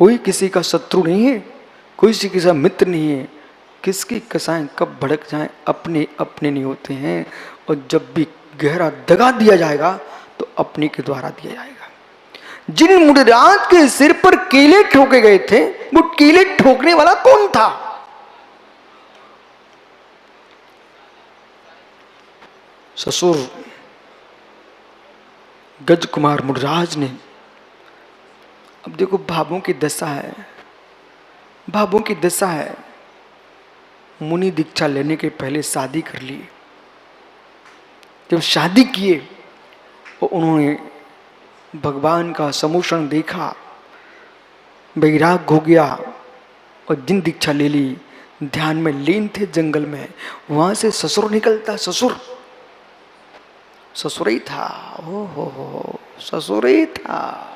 कोई किसी का शत्रु नहीं है, कोई किसी का मित्र नहीं है। किसकी कसाएं कब भड़क जाएं अपने अपने नहीं होते हैं। और जब भी गहरा दगा दिया जाएगा तो अपने के द्वारा दिया जाएगा। जिन मुनिराज के सिर पर केले ठोके गए थे, वो केले ठोकने वाला कौन था? ससुर गज कुमार मुनिराज ने, अब देखो भावों की दशा है, भावों की दशा है। मुनि दीक्षा लेने के पहले शादी कर ली। जब शादी किए तो उन्होंने भगवान का समूषण देखा, वैराग हो गया और जिन दीक्षा ले ली, ध्यान में लीन थे जंगल में। वहां से ससुर निकलता, ससुर ससुर ही था। हो ससुर ही था।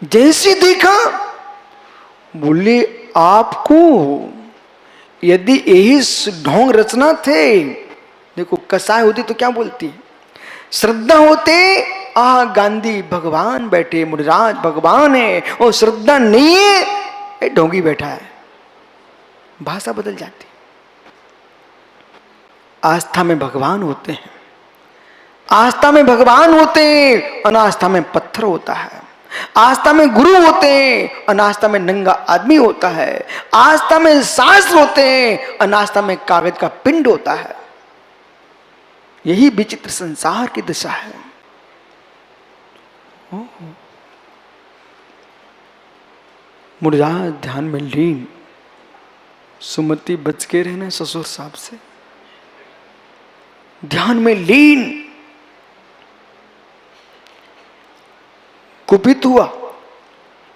जैसे देखा बोले आपको यदि यही ढोंग रचना थे, देखो कसाई होती तो क्या बोलती, श्रद्धा होते आ गांधी भगवान बैठे, मुनिराज भगवान है, और श्रद्धा नहीं है ढोंगी बैठा है, भाषा बदल जाती। आस्था में भगवान होते हैं, आस्था में भगवान होते हैं, अनास्था में पत्थर होता है। आस्था में गुरु होते हैं, अनास्था में नंगा आदमी होता है। आस्था में शास्त्र होते हैं, अनास्था में कागज का पिंड होता है। यही विचित्र संसार की दशा है। मुनिराज ध्यान में लीन, सुमति बच के रहना ससुर साहब से, ध्यान में लीन। कुपित हुआ,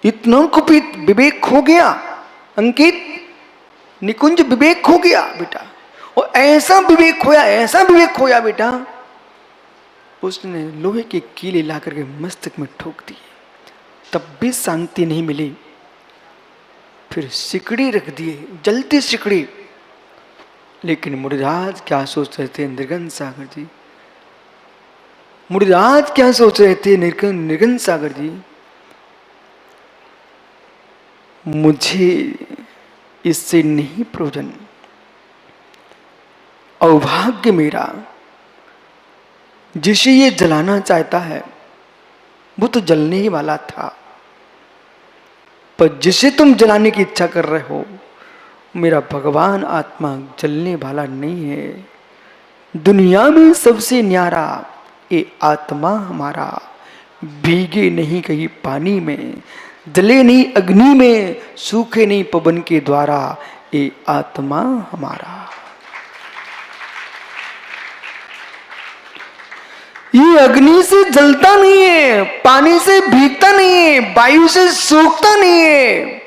इतना कुपित, विवेक खो गया। अंकित, निकुंज विवेक खो गया बेटा, और ऐसा विवेक खोया, ऐसा विवेक खोया बेटा, उसने लोहे के कीले ला करके मस्तक में ठोक दिए। तब भी शांति नहीं मिली। फिर सिकड़ी रख दिए, जलती सिकड़ी। लेकिन मुनिराज क्या सोच रहे थे निर्गन सागर जी, मुनिराज क्या सोच रहे थे निर्गन सागर जी, मुझे इससे नहीं प्रयोजन, अभाग्य मेरा। जिसे ये जलाना चाहता है वो तो जलने ही वाला था, पर जिसे तुम जलाने की इच्छा कर रहे हो, मेरा भगवान आत्मा जलने वाला नहीं है। दुनिया में सबसे न्यारा ये आत्मा हमारा, भीगे नहीं कहीं पानी में, जले नहीं अग्नि में, सूखे नहीं पवन के द्वारा, ये आत्मा हमारा। ये अग्नि से जलता नहीं है, पानी से भीगता नहीं है, वायु से सूखता नहीं है,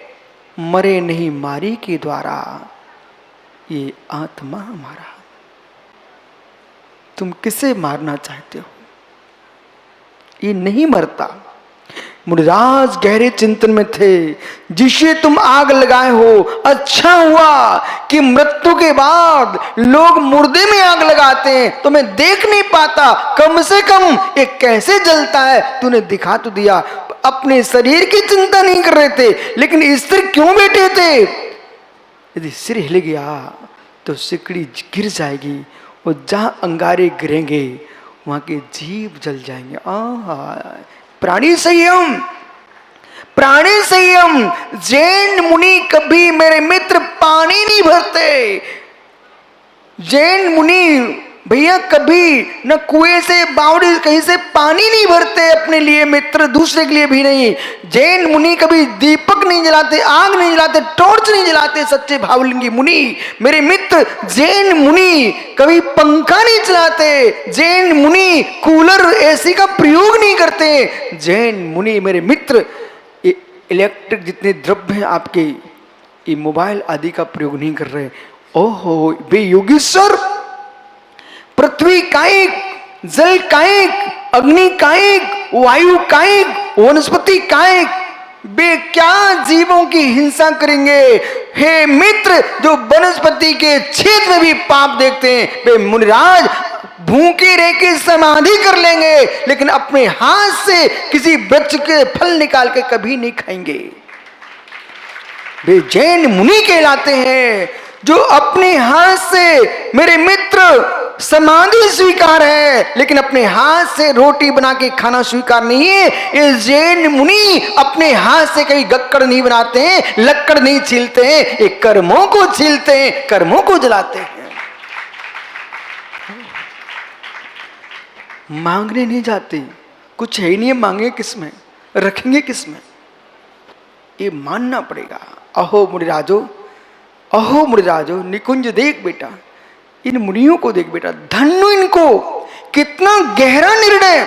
मरे नहीं मारी के द्वारा, ये आत्मा हमारा। तुम किसे मारना चाहते हो? ये नहीं मरता। मुनिराज गहरे चिंतन में थे। जिसे तुम आग लगाए हो, अच्छा हुआ कि मृत्यु के बाद लोग मुर्दे में आग लगाते हैं, तो मैं देख नहीं पाता, कम से कम ये कैसे जलता है तूने दिखा तो दिया। अपने शरीर की चिंता नहीं कर रहे थे, लेकिन इस तरह क्यों बैठे थे? यदि सिर हिल गया तो सिकड़ी गिर जाएगी, और जहां अंगारे गिरेंगे वहां के जीव जल जाएंगे। प्राणी संयम, प्राणी संयम। जैन मुनि कभी मेरे मित्र पानी नहीं भरते। जैन मुनि भैया कभी न कुएं से, बावड़ी कहीं से पानी नहीं भरते अपने लिए, मित्र दूसरे के लिए भी नहीं। जैन मुनि कभी दीपक नहीं जलाते, आग नहीं जलाते, टॉर्च नहीं जलाते, सच्चे भावलिंगी मुनि मेरे मित्र। जैन मुनि कभी पंखा नहीं चलाते, जैन मुनि कूलर एसी का प्रयोग नहीं करते। जैन मुनि मेरे मित्र इलेक्ट्रिक जितने द्रव्य हैं आपके, ये मोबाइल आदि का प्रयोग नहीं कर रहे। ओहो वे योगीश्वर, पृथ्वी कायिक, जल कायिक, अग्नि कायिक, वायु कायिक, वनस्पति कायिक, वे क्या जीवों की हिंसा करेंगे? हे मित्र, जो वनस्पति के छेद में भी पाप देखते हैं, वे मुनिराज भूखे रह के समाधि कर लेंगे, लेकिन अपने हाथ से किसी वृक्ष के फल निकाल के कभी नहीं खाएंगे। वे जैन मुनि कहलाते हैं जो अपने हाथ से, मेरे मित्र, समाधि स्वीकार है लेकिन अपने हाथ से रोटी बना के खाना स्वीकार नहीं है। ये जैन मुनि अपने हाथ से कभी गक्कड़ नहीं बनाते हैं, लक्कड़ नहीं छीलते हैं, ये कर्मों को छीलते हैं, कर्मों को जलाते हैं। मांगने नहीं जाते, कुछ है ही नहीं, मांगे किसमें, रखेंगे किसमें, ये मानना पड़ेगा। अहो मुनिराजो, अहो मुनिराजो, निकुंज देख बेटा, इन मुनियों को देख बेटा, धन्य इनको, कितना गहरा निर्णय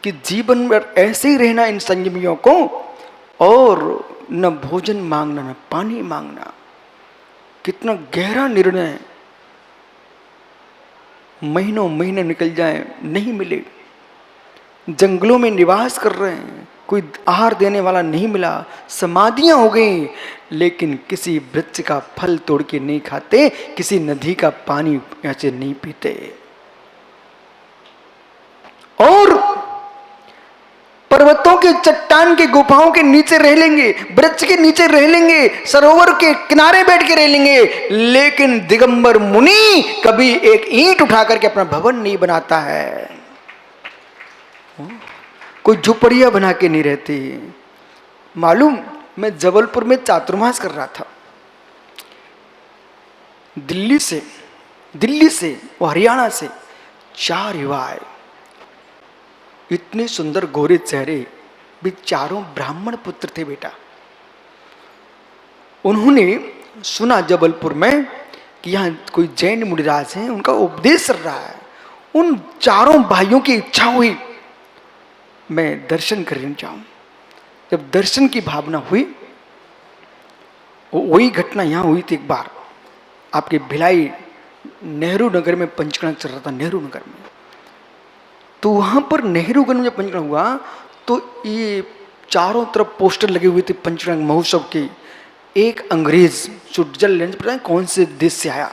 कि जीवन भर ऐसे ही रहना इन संयमियों को, और न भोजन मांगना न पानी मांगना। कितना गहरा निर्णय। महीनों महीने निकल जाए, नहीं मिले, जंगलों में निवास कर रहे हैं, कोई आहार देने वाला नहीं मिला, समाधियां हो गई, लेकिन किसी वृक्ष का फल तोड़ के नहीं खाते, किसी नदी का पानी ऐसे नहीं पीते, और पर्वतों के, चट्टान के गुफाओं के नीचे रह लेंगे, वृक्ष के नीचे रह लेंगे, सरोवर के किनारे बैठ के रह लेंगे, लेकिन दिगंबर मुनि कभी एक ईंट उठा करके अपना भवन नहीं बनाता है, कोई झुपड़ियां बना के नहीं रहती। मालूम, मैं जबलपुर में चातुर्मास कर रहा था, दिल्ली से और हरियाणा से 4 युवा आए, इतने सुंदर गोरे चेहरे, भी चारों ब्राह्मण पुत्र थे बेटा। उन्होंने सुना जबलपुर में कि यहाँ कोई जैन मुनिराज हैं, उनका उपदेश चल रहा है। उन चारों भाइयों की इच्छा हुई मैं दर्शन करने जाऊं। जब दर्शन की भावना हुई, वही घटना यहाँ हुई थी एक बार, आपके भिलाई नेहरू नगर में पंचकर्म चल रहा था, नेहरू नगर में। तो वहां पर नेहरू नगर में जब पंचकर्म हुआ तो ये चारों तरफ पोस्टर लगे हुए थे पंचकर्म महोत्सव के। एक अंग्रेज स्विट्जरलैंड, पता नहीं कौन से देश से आया,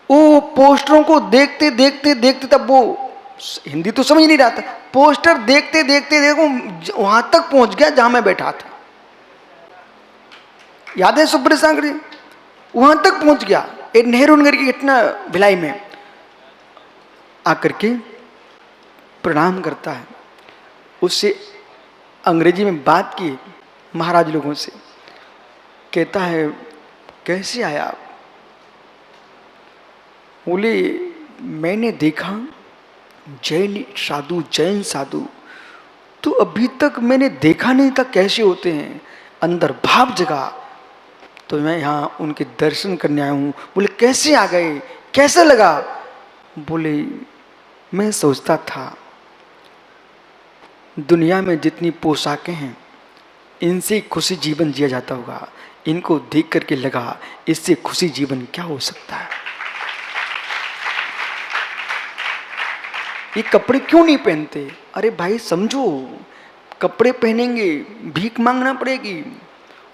वो पोस्टरों को देखते देखते देखते, तब वो हिंदी तो समझ नहीं रहा था, पोस्टर देखते देखते देखो वहां तक पहुंच गया जहां मैं बैठा था। याद है सुब्रत सांगरी, वहां तक पहुंच गया। एक नेहरू नगर की घटना, भिलाई में आकर के प्रणाम करता है, उससे अंग्रेजी में बात की महाराज लोगों से, कहता है कैसे आया आप? बोले मैंने देखा जैन साधु तो अभी तक मैंने देखा नहीं था कैसे होते हैं, अंदर भाव जगा, तो मैं यहाँ उनके दर्शन करने आया हूँ। बोले कैसे आ गए, कैसे लगा? बोले मैं सोचता था दुनिया में जितनी पोशाकें हैं इनसे खुशी जीवन जिया जाता होगा, इनको देख करके लगा इससे खुशी जीवन क्या हो सकता है। ये कपड़े क्यों नहीं पहनते? अरे भाई समझो, कपड़े पहनेंगे भीख मांगना पड़ेगी,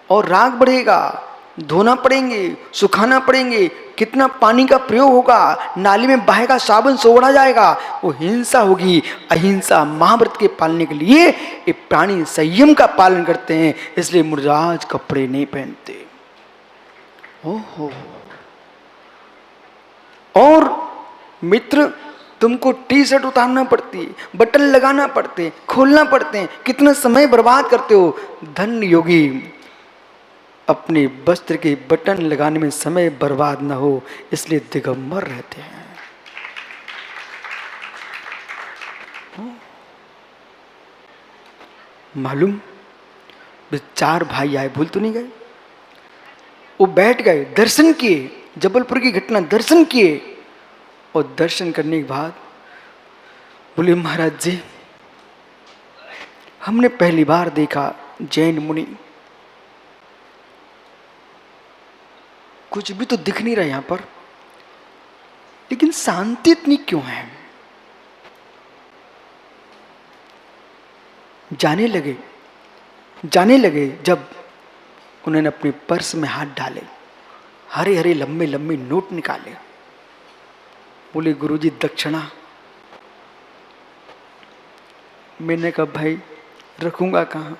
और राग बढ़ेगा, धोना पड़ेंगे, सुखाना पड़ेंगे, कितना पानी का प्रयोग होगा, नाली में बहेगा, साबुन सोड़ा जाएगा, वो हिंसा होगी। अहिंसा महाव्रत के पालने के लिए ये प्राणी संयम का पालन करते हैं, इसलिए मुनिराज कपड़े नहीं पहनते। ओहो, और मित्र तुमको टी शर्ट उतारना पड़ती है, बटन लगाना पड़ते, खोलना पड़ते हैं, कितना समय बर्बाद करते हो। धन्य योगी अपने वस्त्र के बटन लगाने में समय बर्बाद न हो, इसलिए दिगंबर रहते हैं। मालूम, 4 भाई आए, भूल तो नहीं गए, वो बैठ गए, दर्शन किए, जबलपुर की घटना दर्शन किए, और दर्शन करने के बाद बोले महाराज जी हमने पहली बार देखा जैन मुनि, कुछ भी तो दिख नहीं रहा यहां पर, लेकिन शांति इतनी क्यों है? जाने लगे जब उन्होंने अपने पर्स में हाथ डाले, हरे हरे लंबे लंबे नोट निकाले, बोले गुरुजी दक्षिणा। मैंने कहा भाई रखूंगा कहाँ?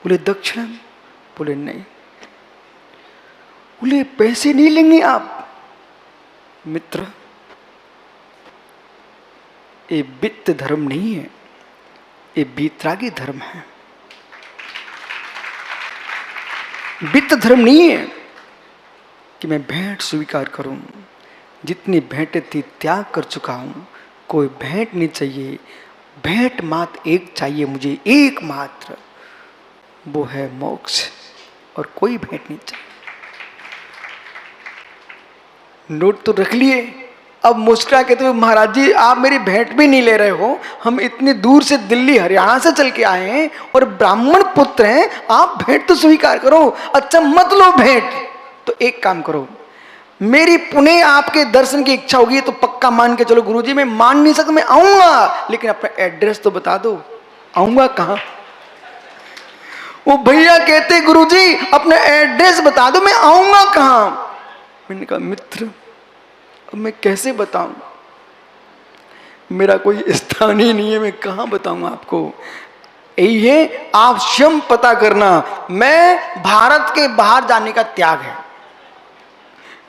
बोले दक्षिणा। बोले नहीं। बोले पैसे नहीं लेंगे आप? मित्र, ये वित्त धर्म नहीं है, ये बीतरागी धर्म है। वित्त धर्म नहीं है कि मैं भेंट स्वीकार करूं। जितनी भेंटें थी त्याग कर चुका हूं, कोई भेंट नहीं चाहिए। भेंट मात्र एक चाहिए मुझे, एक मात्र, वो है मोक्ष, और कोई भेंट नहीं चाहिए। नोट तो रख लिए। अब मुस्कुरा के तो महाराज जी आप मेरी भेंट भी नहीं ले रहे हो, हम इतनी दूर से दिल्ली हरियाणा से चल के आए हैं और ब्राह्मण पुत्र हैं, आप भेंट तो स्वीकार करो। अच्छा मत लो भेंट, तो एक काम करो, मेरी पुनः आपके दर्शन की इच्छा होगी तो पक्का मान के चलो गुरुजी, मैं मान नहीं सकता, मैं आऊंगा, लेकिन अपना एड्रेस तो बता दो, आऊंगा कहाँ? वो भैया कहते गुरुजी अपना एड्रेस बता दो, मैं आऊंगा कहाँ? मैंने कहा मित्र अब मैं कैसे बताऊं, मेरा कोई स्थान ही नहीं है, मैं कहां बताऊं आपको। यही है, आप स्वयं पता करना। मैं भारत के बाहर जाने का त्याग है,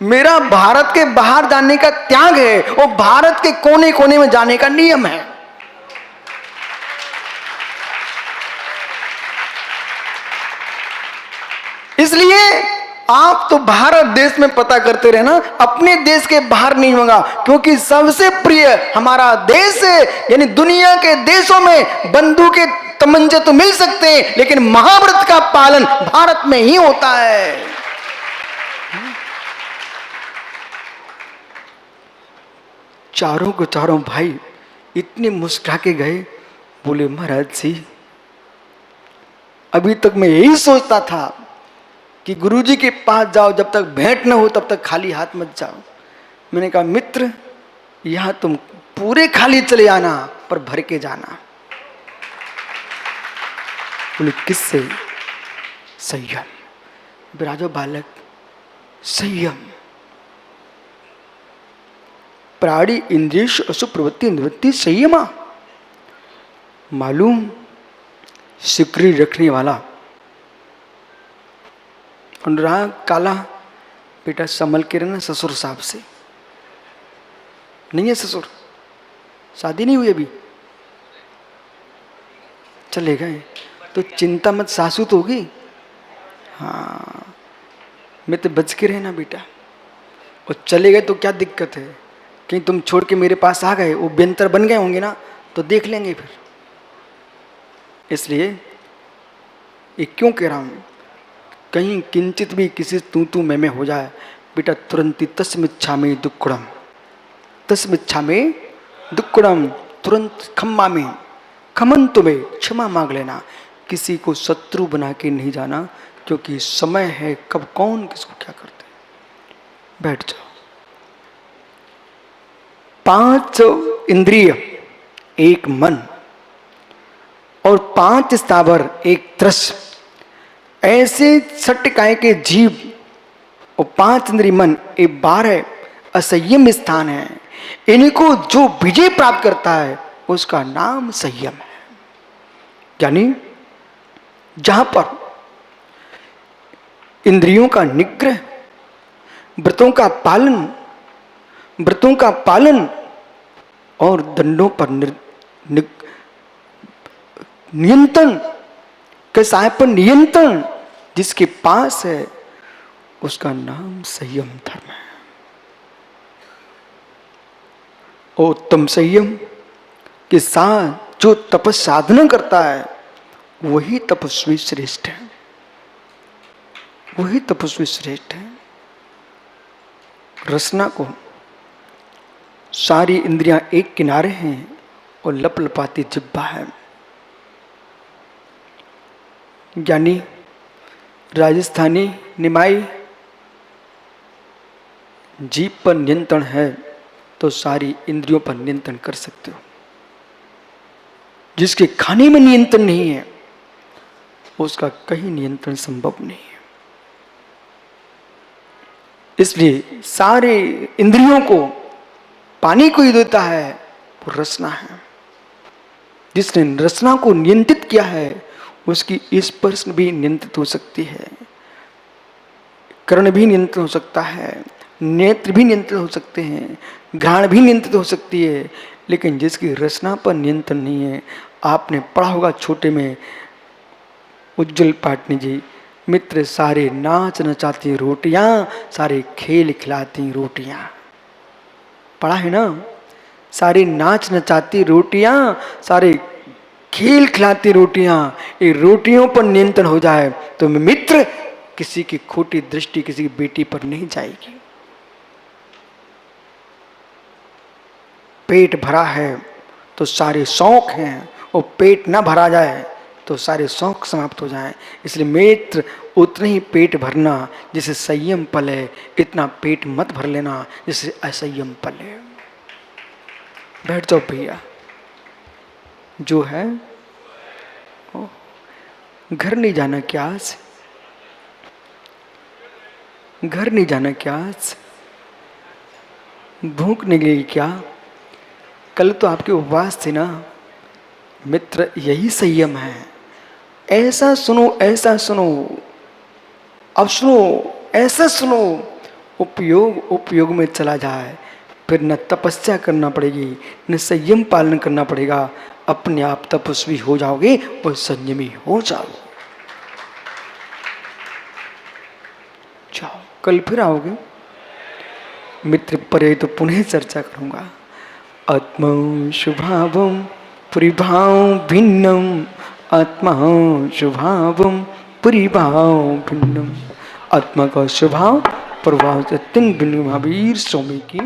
मेरा भारत के बाहर जाने का त्याग है, और भारत के कोने कोने में जाने का नियम है। इसलिए आप तो भारत देश में पता करते रहना, अपने देश के बाहर नहीं होगा, क्योंकि सबसे प्रिय हमारा देश है। यानी दुनिया के देशों में बंदूक के तमंचे तो मिल सकते हैं, लेकिन महाव्रत का पालन भारत में ही होता है। चारों को चारों भाई इतने मुस्कुरा के गए, बोले महाराज जी अभी तक मैं यही सोचता था कि गुरुजी के पास जाओ, जब तक भेंट न हो तब तक खाली हाथ मत जाओ। मैंने कहा मित्र यहां तुम पूरे खाली चले आना, पर भर के जाना। बोले किससे? संयम। विराजो बालक, संयम। प्राणी इंद्रियेश अशु प्रवृत्ति निवृत्ति संयमा। मालूम सिकरी रखने वाला अनुराग काला, बेटा संभल के रहना ससुर साहब से। नहीं है ससुर, शादी नहीं हुई अभी, चले गए तो चिंता मत, सासू तो होगी। हाँ मैं तो बच के रहना बेटा, और चले गए तो क्या दिक्कत है, कहीं तुम छोड़ के मेरे पास आ गए, वो बेंतर बन गए होंगे ना, तो देख लेंगे फिर। इसलिए ये क्यों कह रहा हूं, कहीं किंचित भी किसी तू मैं हो जाए, बेटा तुरंत ही तस्मिच्छामि दुक्कुड़म, तस्मिच्छामि दुक्कुड़म, तुरंत खम्मा में खमन तुम्हें क्षमा मांग लेना। किसी को शत्रु बना के नहीं जाना, क्योंकि समय है कब कौन किसको क्या करते। बैठ जाओ। 5 इंद्रिय, एक मन, और 5 स्थावर, एक त्रस, ऐसे 6 काय के जीव और 5 इंद्रिय मन, ये 12 असंयम स्थान है। इनको जो विजय प्राप्त करता है उसका नाम संयम है। यानी जहां पर इंद्रियों का निग्रह, व्रतों का पालन और दंडों पर नियंत्रण, कसाय पर नियंत्रण जिसके पास है उसका नाम संयम धर्म है। और उत्तम संयम के साथ जो तपस साधना करता है वही तपस्वी श्रेष्ठ है, वही तपस्वी श्रेष्ठ है। रसना को सारी इंद्रियां एक किनारे हैं और लपलपाती जिब्बा है। यानी राजस्थानी निमाई जीभ पर नियंत्रण है तो सारी इंद्रियों पर नियंत्रण कर सकते हो। जिसके खाने में नियंत्रण नहीं है उसका कहीं नियंत्रण संभव नहीं है। इसलिए सारे इंद्रियों को पानी को ही देता है वो रसना है। जिसने रसना को नियंत्रित किया है उसकी स्पर्श भी नियंत्रित हो सकती है, कर्ण भी नियंत्रित हो सकता है, नेत्र भी नियंत्रित हो सकते हैं, घ्राण भी नियंत्रित हो सकती है। लेकिन जिसकी रसना पर नियंत्रण नहीं है, आपने पढ़ा होगा छोटे में उज्जवल पाटनी जी, मित्र सारे नाच नचाती रोटियां, सारे खेल खिलाती रोटियां। पढ़ा है ना? सारे नाच नचाती रोटियां, सारे खेल खिलाती रोटियां। ये रोटियों पर नियंत्रण हो जाए तो मित्र किसी की खोटी दृष्टि किसी की बेटी पर नहीं जाएगी। पेट भरा है तो सारे शौक हैं, और पेट ना भरा जाए तो सारे शौक समाप्त हो जाएं। इसलिए मित्र उतना ही पेट भरना जिसे संयम पले, इतना पेट मत भर लेना जिसे असंयम पले। बैठ जाओ भैया। जो है घर नहीं जाना क्या आज? घर नहीं जाना क्या आज? भूख नहीं लगेगी क्या? कल तो आपके उपवास थे ना मित्र, यही संयम है। ऐसा सुनो, ऐसा सुनो, अब सुनो, ऐसा सुनो, उपयोग उपयोग में चला जाए, फिर न तपस्या करना पड़ेगी न संयम पालन करना पड़ेगा, अपने आप तपस्वी हो जाओगे और संयमी हो जाओगे। जाओ, कल फिर आओगे मित्र, पर तो पुनः चर्चा करूंगा। आत्मा शुभावम परिभाव भिन्नम, आत्मा शुभावम परिभाव भिन्नम। आत्मा का स्वभाव प्रभाव से अत्यंत भिन्न। महावीर स्वामी की